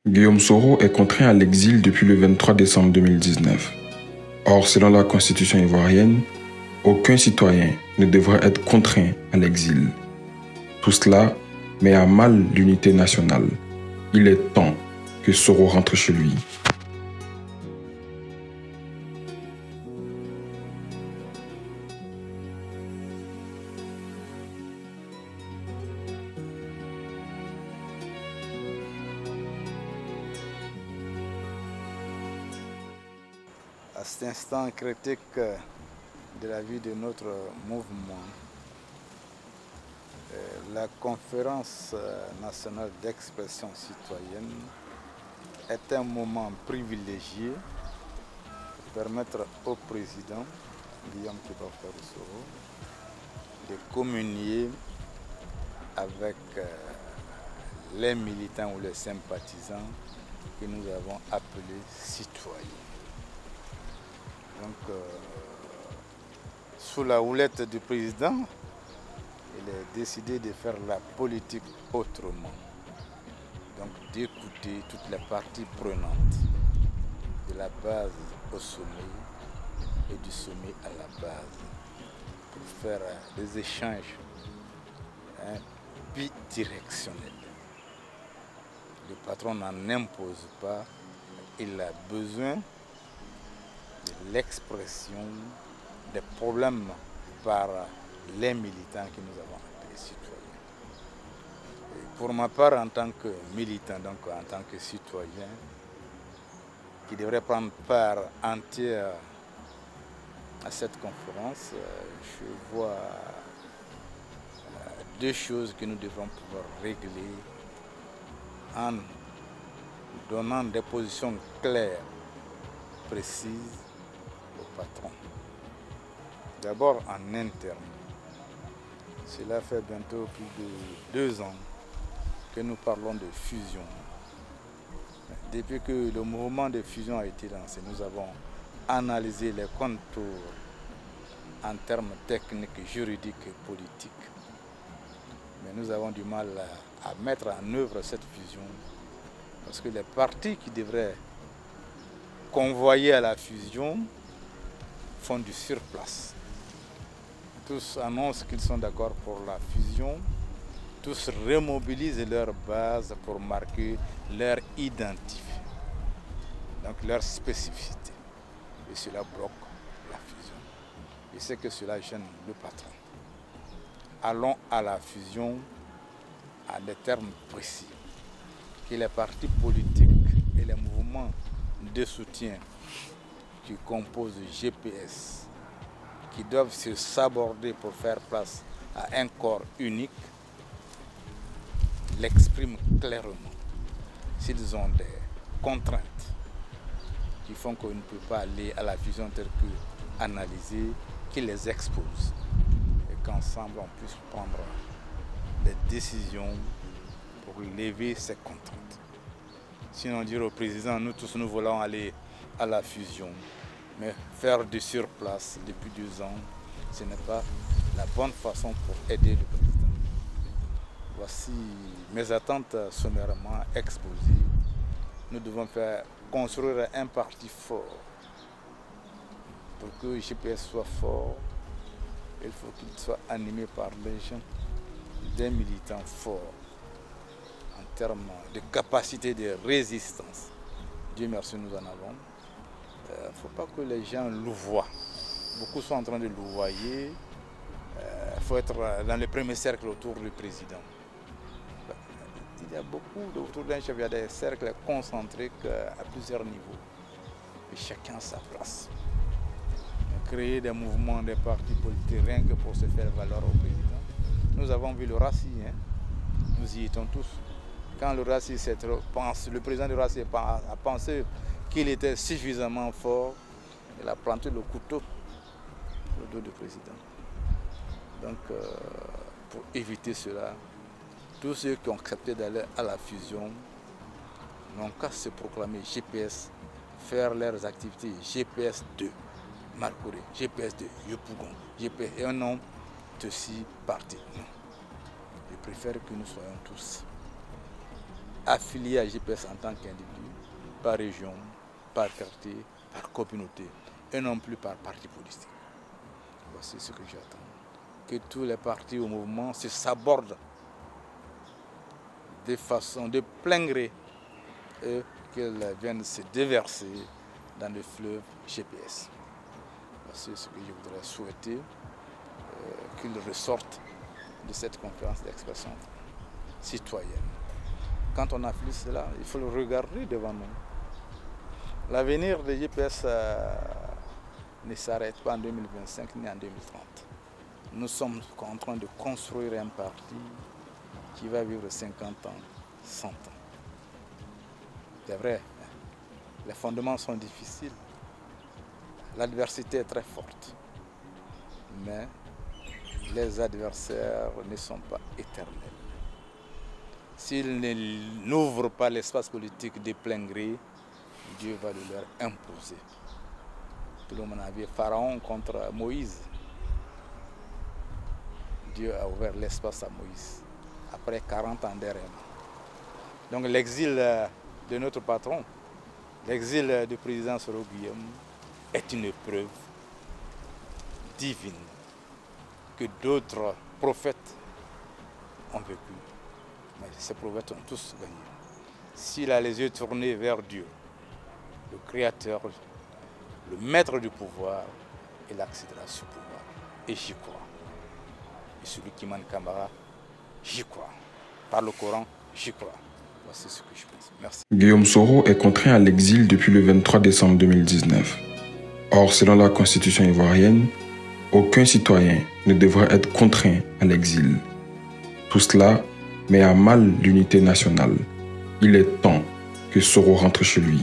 Guillaume Soro est contraint à l'exil depuis le 23 décembre 2019. Or, selon la constitution ivoirienne, aucun citoyen ne devrait être contraint à l'exil. Tout cela met à mal l'unité nationale. Il est temps que Soro rentre chez lui. À cet instant critique de la vie de notre mouvement, la conférence nationale d'expression citoyenne est un moment privilégié pour permettre au président Guillaume Soro de communier avec les militants ou les sympathisants que nous avons appelés citoyens. Donc, sous la houlette du président, il est décidé de faire la politique autrement. Donc, d'écouter toutes les parties prenantes, de la base au sommet et du sommet à la base, pour faire des échanges bidirectionnels. Le patron n'en impose pas, il a besoin de l'expression des problèmes par les militants que nous avons appelés citoyens. Et pour ma part, en tant que militant, donc en tant que citoyen, qui devrait prendre part entière à cette conférence, je vois deux choses que nous devrons pouvoir régler en donnant des positions claires, précises, patron. D'abord en interne. Cela fait bientôt plus de 2 ans que nous parlons de fusion. Depuis que le mouvement de fusion a été lancé, nous avons analysé les contours en termes techniques, juridiques et politiques. Mais nous avons du mal à mettre en œuvre cette fusion parce que les partis qui devraient convoyer à la fusion font du surplace. Tous annoncent qu'ils sont d'accord pour la fusion, tous remobilisent leur base pour marquer leur identité, donc leur spécificité. Et cela bloque la fusion. Et c'est que cela gêne le patron. Allons à la fusion à des termes précis, que les partis politiques et les mouvements de soutien qui composent GPS, qui doivent se saborder pour faire place à un corps unique, l'expriment clairement. S'ils ont des contraintes qui font qu'on ne peut pas aller à la fusion telle que analysée, qu'ils les exposent et qu'ensemble on puisse prendre des décisions pour lever ces contraintes. Sinon dire au président, nous tous nous voulons aller à la fusion, mais faire du surplace depuis 2 ans, ce n'est pas la bonne façon pour aider le président. Voici mes attentes sommairement exposées. Nous devons construire un parti fort. Pour que le GPS soit fort, il faut qu'il soit animé par des gens, des militants forts en termes de capacité de résistance. Dieu merci, nous en avons. Il ne faut pas que les gens louvoient. Beaucoup sont en train de louvoyer. Il faut être dans le premier cercle autour du président. Il y a beaucoup autour d'un chef, il y a des cercles concentriques à plusieurs niveaux. Et chacun a sa place. Créer des mouvements, des partis politiques, rien que pour se faire valoir au président. Nous avons vu le RACI, hein? Nous y étions tous. Quand le RACI le président du RACI a pensé qu'il était suffisamment fort, il a planté le couteau au dos du président. Donc, pour éviter cela, tous ceux qui ont accepté d'aller à la fusion n'ont qu'à se proclamer GPS, faire leurs activités GPS 2, Marcouré, GPS 2, Yopougon, GPS et un nom de 6 partis. Non. Je préfère que nous soyons tous affilié à GPS en tant qu'individu, par région, par quartier, par communauté, et non plus par parti politique. Voici ce que j'attends. Que tous les partis au mouvement se sabordent de façon de plein gré et qu'ils viennent se déverser dans le fleuve GPS. Voici ce que je voudrais souhaiter, qu'ils ressortent de cette conférence d'expression citoyenne. Quand on a fait cela, il faut le regarder devant nous. L'avenir de GPS ne s'arrête pas en 2025 ni en 2030. Nous sommes en train de construire un parti qui va vivre 50 ans, 100 ans. C'est vrai, les fondements sont difficiles, l'adversité est très forte, mais les adversaires ne sont pas éternels. S'ils n'ouvrent pas l'espace politique de plein gré, Dieu va le leur imposer. Tout le monde a vu Pharaon contre Moïse. Dieu a ouvert l'espace à Moïse, après 40 ans d'errement. Donc l'exil de notre patron, l'exil du président Soro Guillaume, est une preuve divine que d'autres prophètes ont vécu. Mais ces prophètes ont tous gagné. S'il a les yeux tournés vers Dieu, le Créateur, le Maître du pouvoir, il accédera à ce pouvoir. Et j'y crois. Et celui qui mène Camara, j'y crois. Par le Coran, j'y crois. Voici ce que je pense. Merci. Guillaume Soro est contraint à l'exil depuis le 23 décembre 2019. Or, selon la constitution ivoirienne, aucun citoyen ne devrait être contraint à l'exil. Tout cela met à mal l'unité nationale. Il est temps que Soro rentre chez lui.